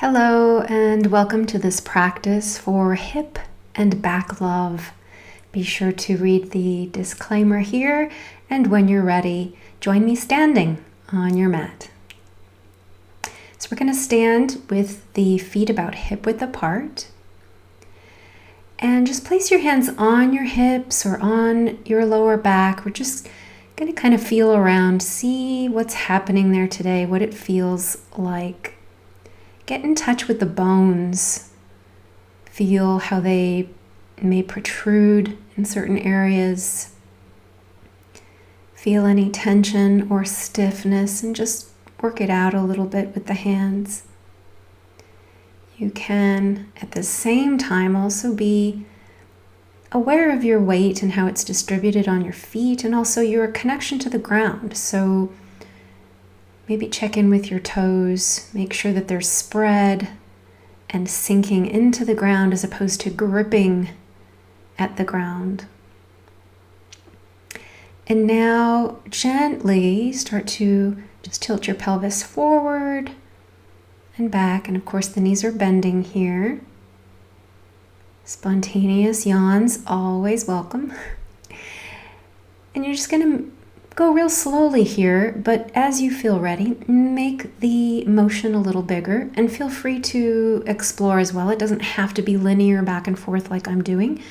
Hello and welcome to this practice for hip and back love. Be sure to read the disclaimer here, and when you're ready, join me standing on your mat. So we're going to stand with the feet about hip width apart, and just place your hands on your hips or on your lower back. We're just going to kind of feel around, see what's happening there today, what it feels like. Get in touch with the bones. Feel how they may protrude in certain areas. Feel any tension or stiffness and just work it out a little bit with the hands. You can, at the same time, also be aware of your weight and how it's distributed on your feet, and also your connection to the ground. So maybe check in with your toes, make sure that they're spread and sinking into the ground as opposed to gripping at the ground. And now gently start to just tilt your pelvis forward and back. And of course the knees are bending here. Spontaneous yawns, always welcome. And you're just going to go real slowly here, but as you feel ready, make the motion a little bigger and feel free to explore as well. It doesn't have to be linear back and forth like I'm doing.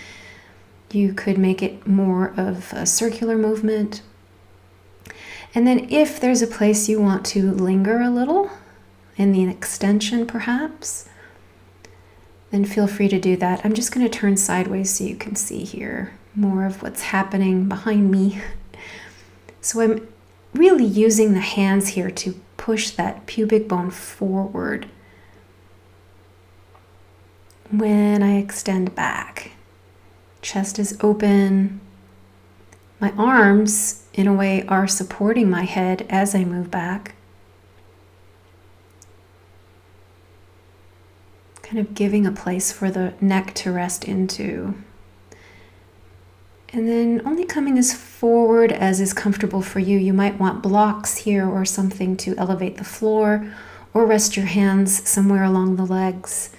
You could make it more of a circular movement. And then if there's a place you want to linger a little, in the extension perhaps, then feel free to do that. I'm just going to turn sideways so you can see here more of what's happening behind me. So I'm really using the hands here to push that pubic bone forward when I extend back. Chest is open. My arms, in a way, are supporting my head as I move back. Kind of giving a place for the neck to rest into. And then only coming as forward as is comfortable for you. You might want blocks here or something to elevate the floor, or rest your hands somewhere along the legs.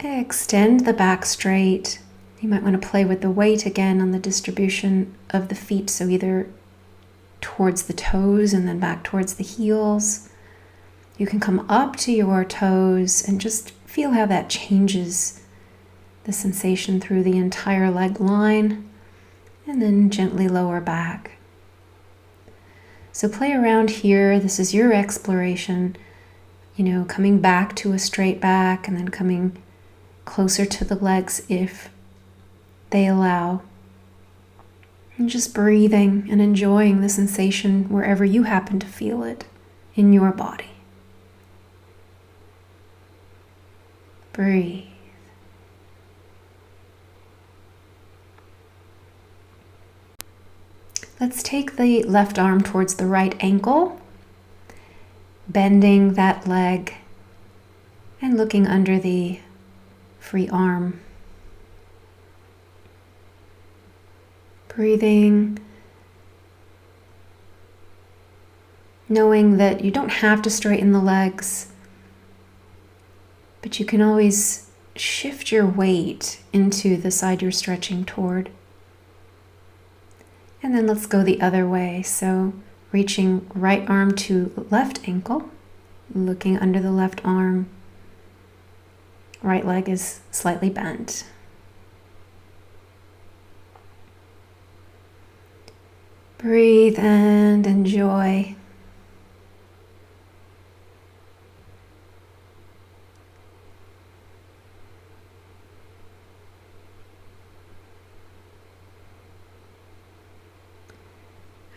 Extend the back straight. You might want to play with the weight again on the distribution of the feet, so either towards the toes and then back towards the heels. You can come up to your toes and just feel how that changes the sensation through the entire leg line, and then gently lower back. So play around here. This is your exploration, coming back to a straight back and then coming closer to the legs if they allow. And just breathing and enjoying the sensation wherever you happen to feel it in your body. Breathe. Let's take the left arm towards the right ankle, bending that leg and looking under the free arm. Breathing, knowing that you don't have to straighten the legs, but you can always shift your weight into the side you're stretching toward. And then let's go the other way. So reaching right arm to left ankle, looking under the left arm. Right leg is slightly bent. Breathe and enjoy.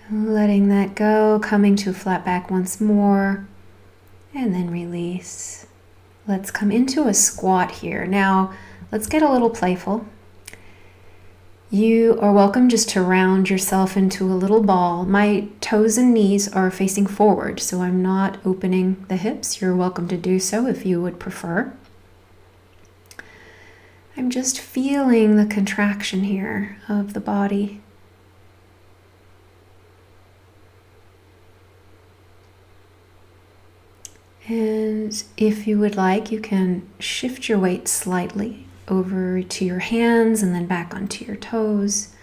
Letting that go, coming to a flat back once more, and then release. Let's come into a squat here. Now, let's get a little playful. You are welcome just to round yourself into a little ball. My toes and knees are facing forward, so I'm not opening the hips. You're welcome to do so if you would prefer. I'm just feeling the contraction here of the body. And if you would like, you can shift your weight slightly over to your hands and then back onto your toes.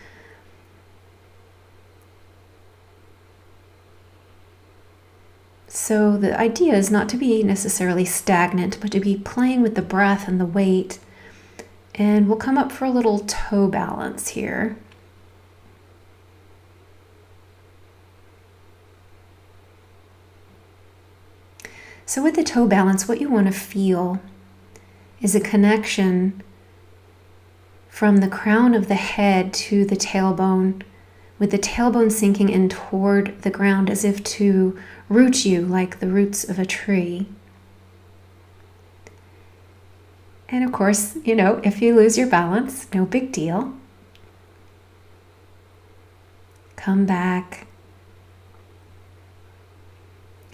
So the idea is not to be necessarily stagnant, but to be playing with the breath and the weight. And we'll come up for a little toe balance here. So with the toe balance, what you want to feel is a connection from the crown of the head to the tailbone, with the tailbone sinking in toward the ground as if to root you like the roots of a tree. And of course, if you lose your balance, no big deal. Come back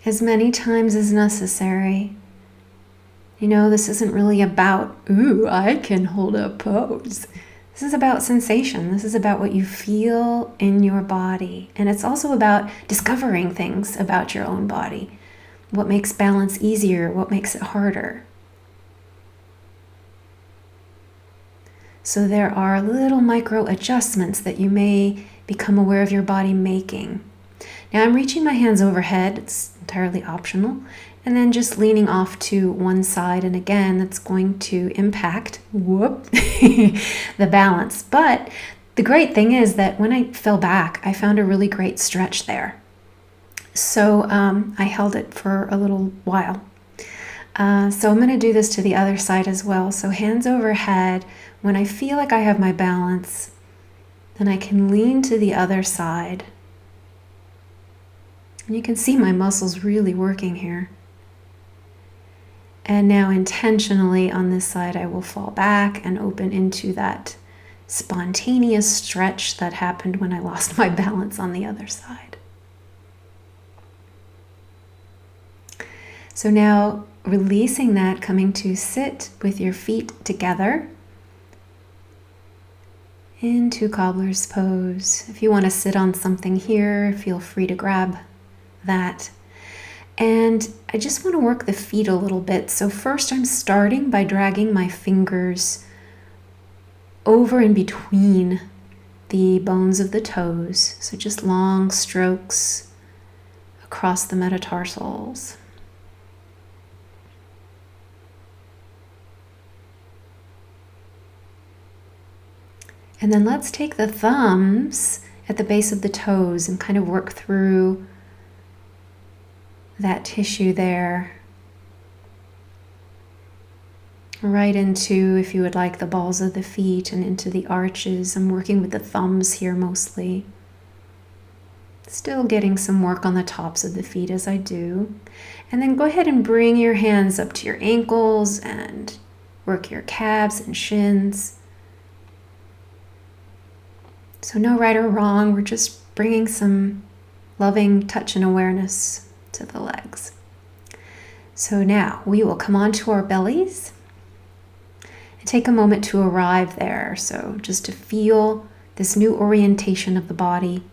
as many times as necessary. This isn't really about, ooh, I can hold a pose. This is about sensation. This is about what you feel in your body. And it's also about discovering things about your own body. What makes balance easier? What makes it harder? So there are little micro adjustments that you may become aware of your body making. Now I'm reaching my hands overhead. It's entirely optional. And then just leaning off to one side. And again, that's going to impact, the balance. But the great thing is that when I fell back, I found a really great stretch there. So I held it for a little while. So I'm going to do this to the other side as well. So hands overhead. When I feel like I have my balance, then I can lean to the other side. And you can see my muscles really working here. And now intentionally on this side, I will fall back and open into that spontaneous stretch that happened when I lost my balance on the other side. So now releasing that, coming to sit with your feet together into Cobbler's pose. If you want to sit on something here, feel free to grab that. And I just want to work the feet a little bit. So first I'm starting by dragging my fingers over and between the bones of the toes. So just long strokes across the metatarsals. And then let's take the thumbs at the base of the toes and kind of work through that tissue there, right into, if you would like, the balls of the feet and into the arches. I'm working with the thumbs here mostly. Still getting some work on the tops of the feet as I do. And then go ahead and bring your hands up to your ankles and work your calves and shins. So no right or wrong, we're just bringing some loving touch and awareness to the legs. So now we will come onto our bellies and take a moment to arrive there. So just to feel this new orientation of the body.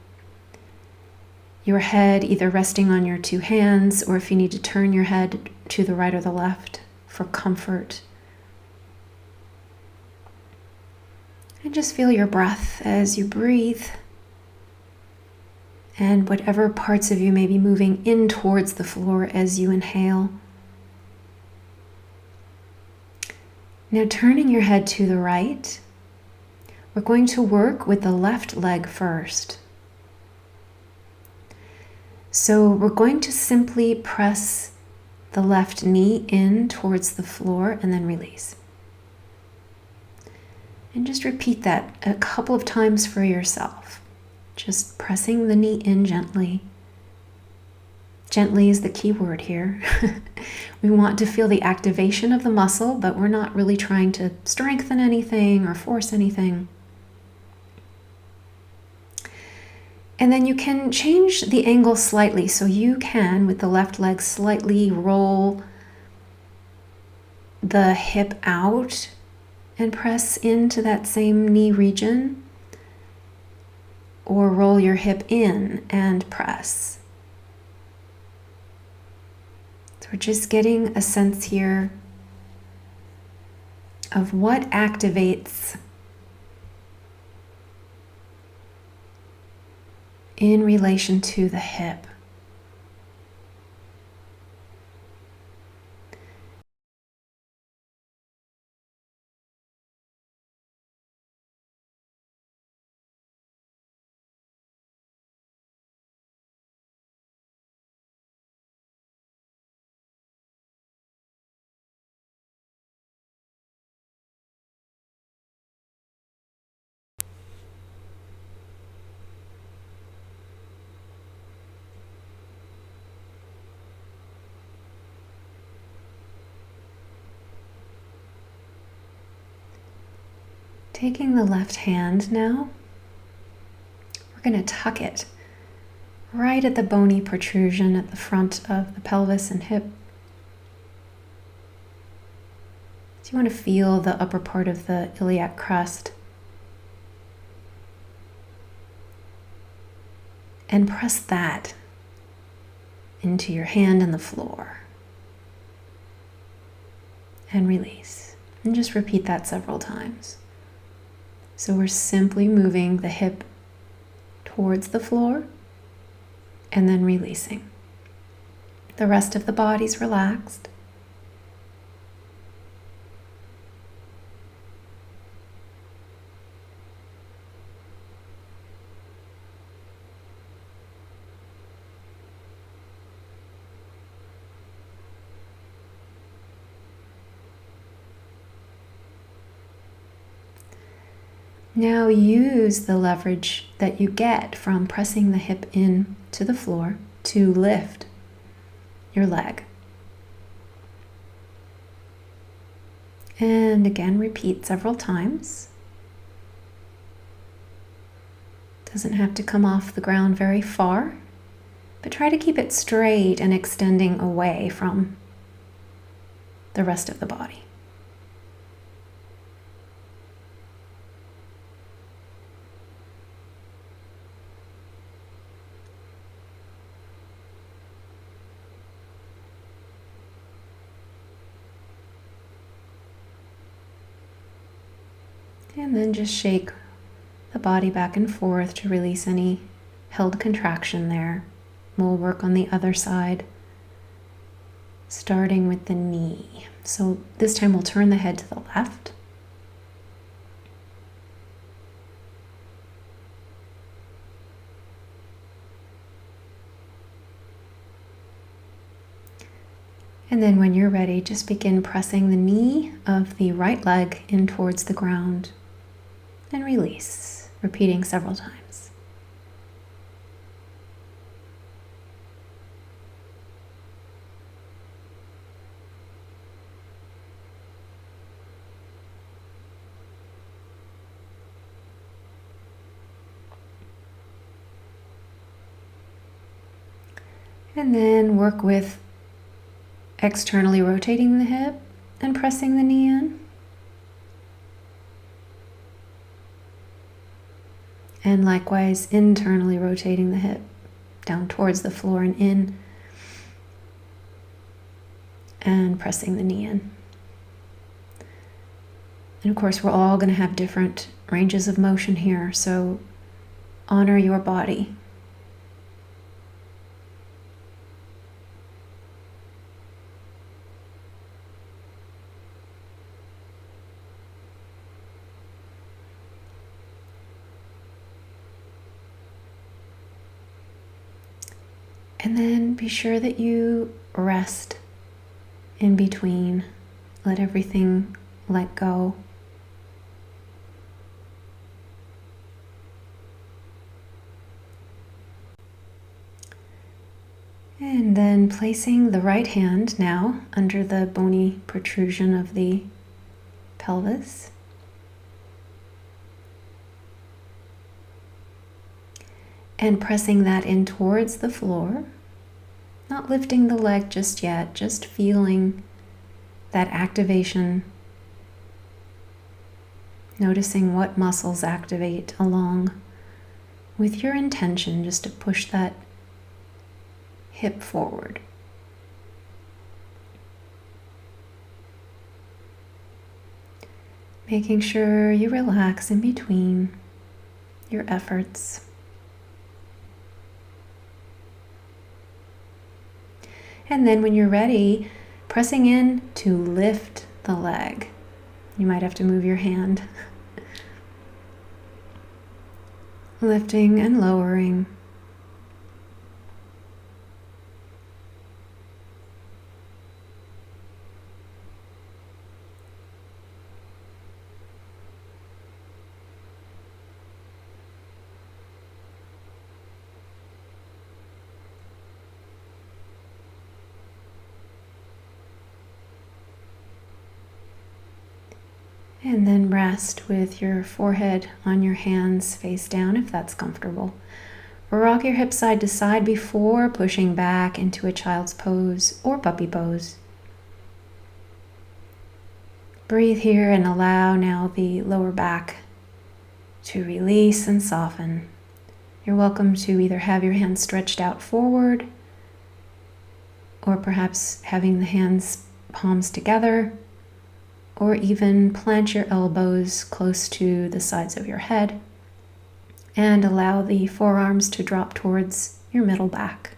Your head either resting on your two hands, or if you need to turn your head to the right or the left for comfort. And just feel your breath as you breathe. And whatever parts of you may be moving in towards the floor as you inhale. Now turning your head to the right, we're going to work with the left leg first. So we're going to simply press the left knee in towards the floor and then release. And just repeat that a couple of times for yourself. Just pressing the knee in gently. Gently is the key word here. We want to feel the activation of the muscle, but we're not really trying to strengthen anything or force anything. And then you can change the angle slightly. So you can, with the left leg, slightly roll the hip out and press into that same knee region. Or roll your hip in and press. So we're just getting a sense here of what activates in relation to the hip. Taking the left hand now, we're going to tuck it right at the bony protrusion at the front of the pelvis and hip. So you want to feel the upper part of the iliac crest. And press that into your hand and the floor. And release. And just repeat that several times. So we're simply moving the hip towards the floor and then releasing. The rest of the body's relaxed. Now use the leverage that you get from pressing the hip in to the floor to lift your leg. And again, repeat several times. Doesn't have to come off the ground very far, but try to keep it straight and extending away from the rest of the body. And then just shake the body back and forth to release any held contraction there. We'll work on the other side, starting with the knee. So this time we'll turn the head to the left. And then when you're ready, just begin pressing the knee of the right leg in towards the ground. And release, repeating several times. And then work with externally rotating the hip and pressing the knee in. And likewise, internally rotating the hip down towards the floor and in, and pressing the knee in. And of course, we're all going to have different ranges of motion here, so honor your body. And then be sure that you rest in between. Let everything let go. And then placing the right hand now under the bony protrusion of the pelvis. And pressing that in towards the floor. Not lifting the leg just yet, just feeling that activation. Noticing what muscles activate along with your intention just to push that hip forward. making sure you relax in between your efforts. And then when you're ready, pressing in to lift the leg. You might have to move your hand. Lifting and lowering. And then rest with your forehead on your hands face down if that's comfortable. Rock your hips side to side before pushing back into a child's pose or puppy pose. Breathe here and allow now the lower back to release and soften. You're welcome to either have your hands stretched out forward or perhaps having the hands palms together, or even plant your elbows close to the sides of your head and allow the forearms to drop towards your middle back.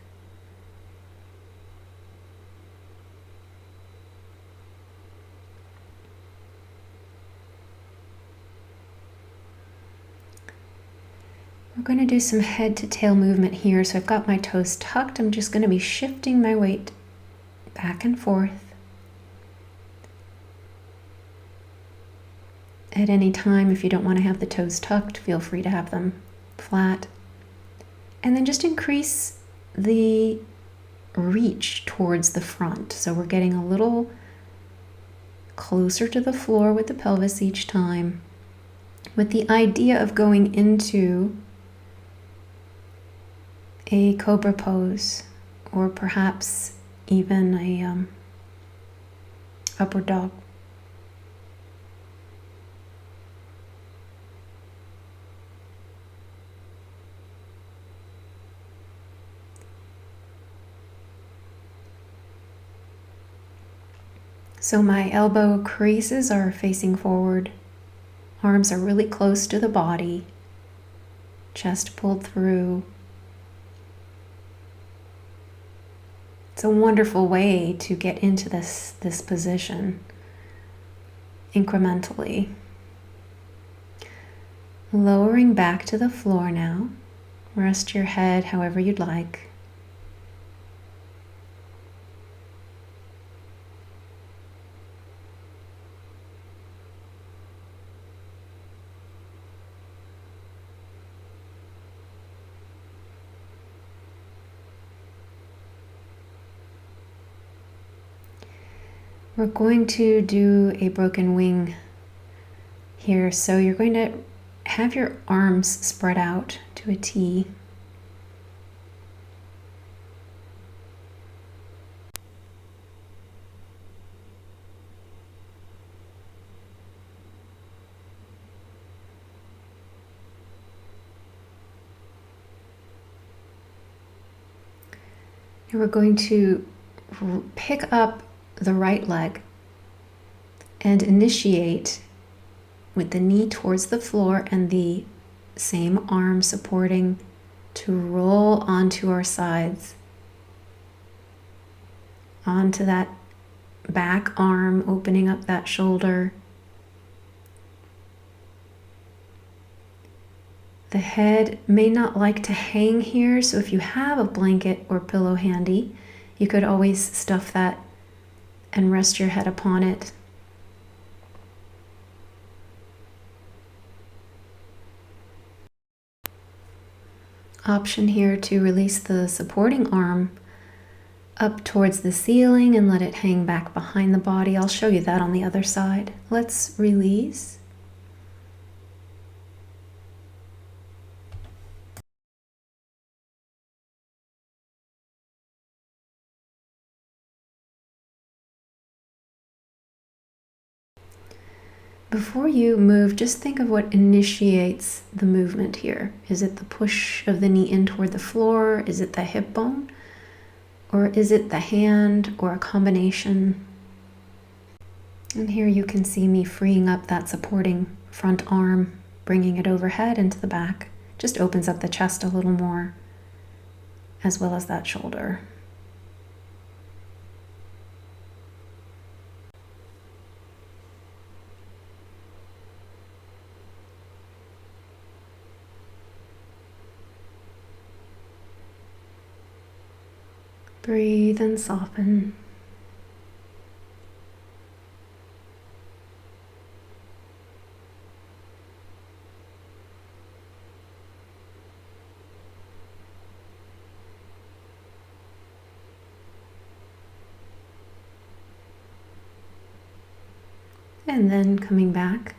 We're going to do some head to tail movement here. So I've got my toes tucked. I'm just going to be shifting my weight back and forth. At any time, if you don't want to have the toes tucked, feel free to have them flat. And then just increase the reach towards the front. So we're getting a little closer to the floor with the pelvis each time, with the idea of going into a cobra pose, or perhaps even a upward dog. So my elbow creases are facing forward, arms are really close to the body, chest pulled through. It's a wonderful way to get into this position incrementally. Lowering back to the floor now. Rest your head however you'd like. We're going to do a broken wing here. So you're going to have your arms spread out to a T. And we're going to pick up the right leg and initiate with the knee towards the floor and the same arm supporting to roll onto our sides, onto that back arm, opening up that shoulder. The head may not like to hang here, so if you have a blanket or pillow handy, you could always stuff that and rest your head upon it. Option here to release the supporting arm up towards the ceiling and let it hang back behind the body. I'll show you that on the other side. Let's release. Before you move, just think of what initiates the movement here. Is it the push of the knee in toward the floor? Is it the hip bone? Or is it the hand or a combination? And here you can see me freeing up that supporting front arm, bringing it overhead into the back. Just opens up the chest a little more, as well as that shoulder. Breathe and soften. And then coming back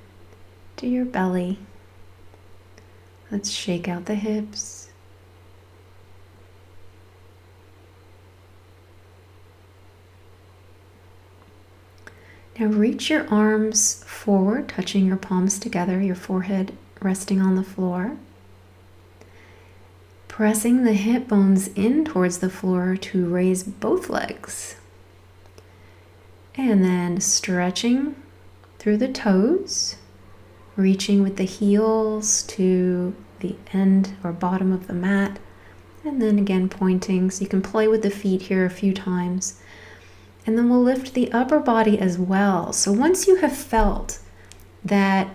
to your belly. Let's shake out the hips. Now reach your arms forward, touching your palms together, your forehead resting on the floor. Pressing the hip bones in towards the floor to raise both legs. And then stretching through the toes, reaching with the heels to the end or bottom of the mat. And then again pointing, so you can play with the feet here a few times. And then we'll lift the upper body as well. So once you have felt that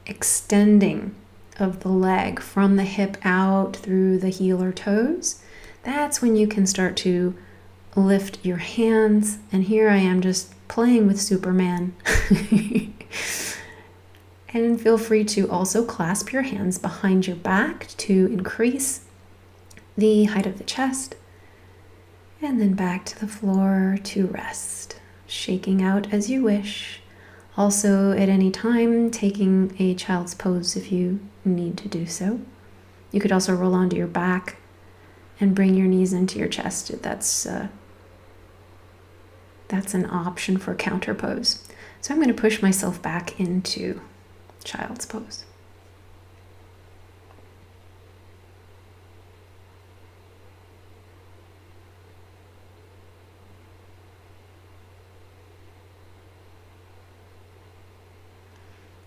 extending of the leg from the hip out through the heel or toes, that's when you can start to lift your hands. And here I am just playing with Superman. And feel free to also clasp your hands behind your back to increase the height of the chest. And then back to the floor to rest, shaking out as you wish. Also, at any time, taking a child's pose if you need to do so. You could also roll onto your back and bring your knees into your chest. That's an option for counter pose. So I'm going to push myself back into child's pose.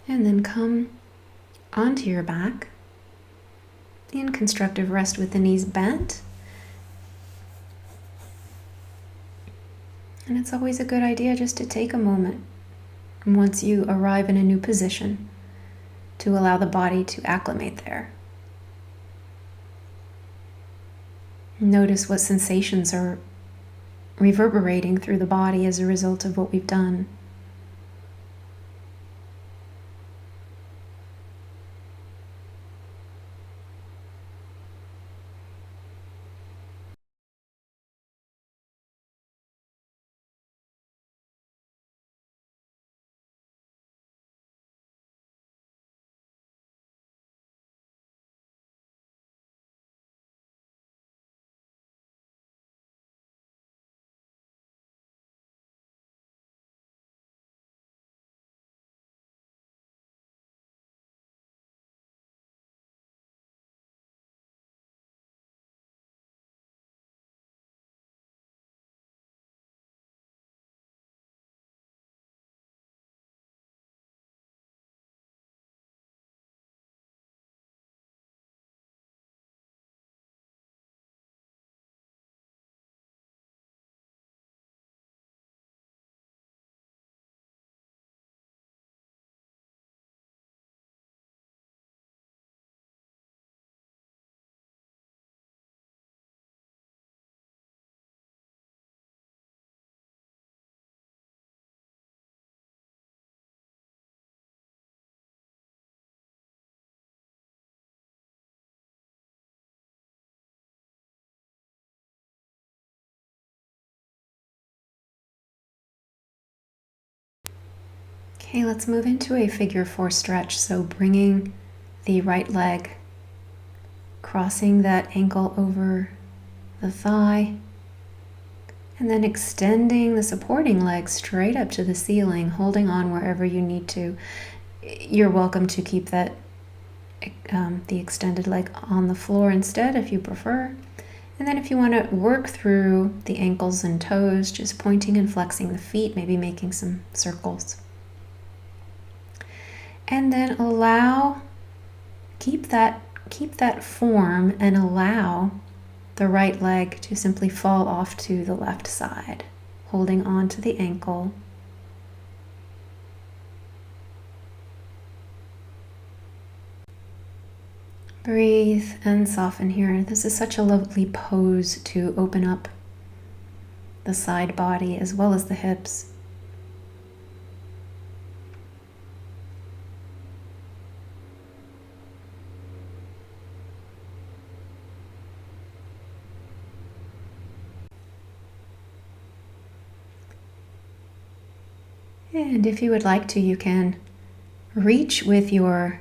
And then come onto your back in constructive rest with the knees bent. And it's always a good idea just to take a moment once you arrive in a new position to allow the body to acclimate there. Notice what sensations are reverberating through the body as a result of what we've done. Okay, let's move into a figure four stretch. So bringing the right leg, crossing that ankle over the thigh, and then extending the supporting leg straight up to the ceiling, holding on wherever you need to. You're welcome to keep that the extended leg on the floor instead if you prefer. And then if you want to work through the ankles and toes, just pointing and flexing the feet, maybe making some circles. And then keep that form and allow the right leg to simply fall off to the left side, holding on to the ankle. Breathe and soften here. This is such a lovely pose to open up the side body as well as the hips. And if you would like to, you can reach with your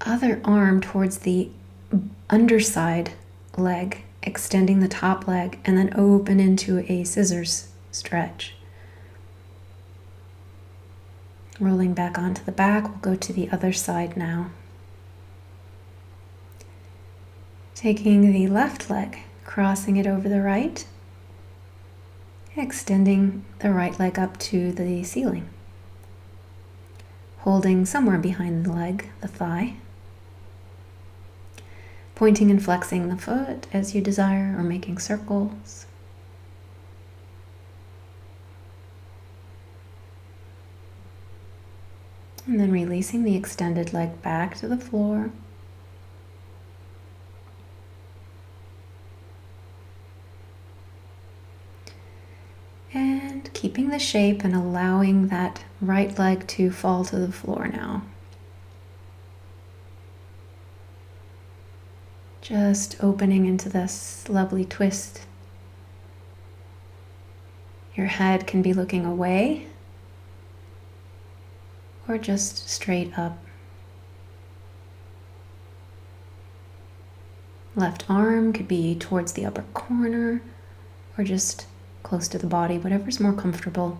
other arm towards the underside leg, extending the top leg, and then open into a scissors stretch. Rolling back onto the back, we'll go to the other side now. Taking the left leg, crossing it over the right, extending the right leg up to the ceiling. Holding somewhere behind the leg, the thigh. Pointing and flexing the foot as you desire, or making circles. And then releasing the extended leg back to the floor. And keeping the shape and allowing that right leg to fall to the floor now. Just opening into this lovely twist. Your head can be looking away or just straight up. Left arm could be towards the upper corner or just close to the body, whatever's more comfortable.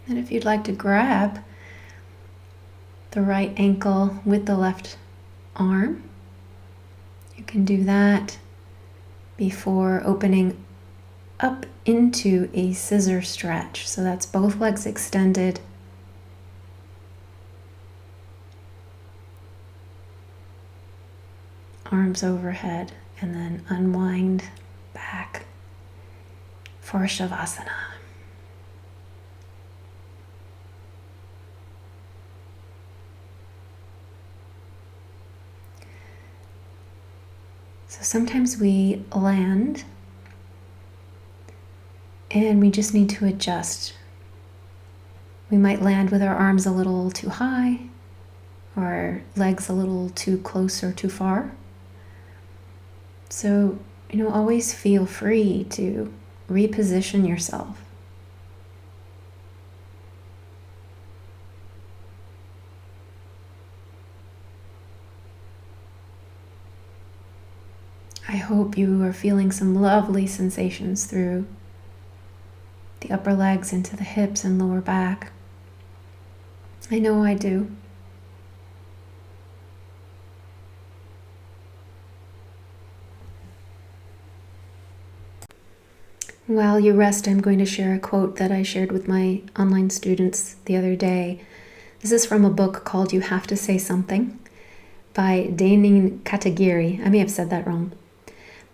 And if you'd like to grab the right ankle with the left arm, you can do that before opening up into a scissor stretch. So that's both legs extended. Arms overhead, and then unwind back for Savasana. So sometimes we land and we just need to adjust. We might land with our arms a little too high, or our legs a little too close or too far. So, always feel free to reposition yourself. I hope you are feeling some lovely sensations through the upper legs into the hips and lower back. I know I do. While you rest, I'm going to share a quote that I shared with my online students the other day. This is from a book called You Have to Say Something by Dainin Katagiri. I may have said that wrong.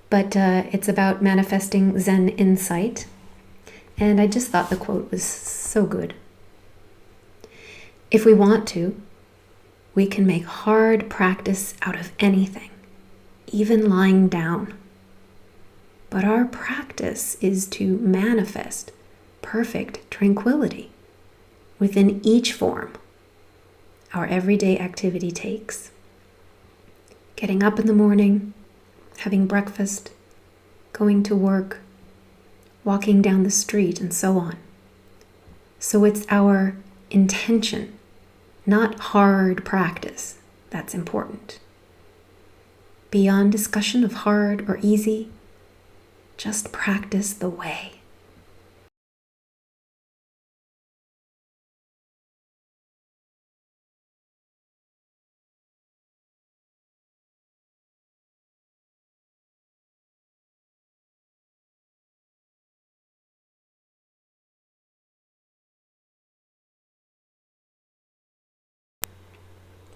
But it's about manifesting Zen insight. And I just thought the quote was so good. If we want to, we can make hard practice out of anything, even lying down. But our practice is to manifest perfect tranquility within each form our everyday activity takes. Getting up in the morning, having breakfast, going to work, walking down the street, and so on. So it's our intention, not hard practice, that's important. Beyond discussion of hard or easy, just practice the way.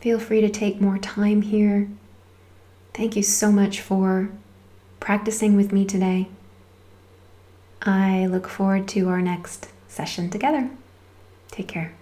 Feel free to take more time here. Thank you so much for practicing with me today. I look forward to our next session together. Take care.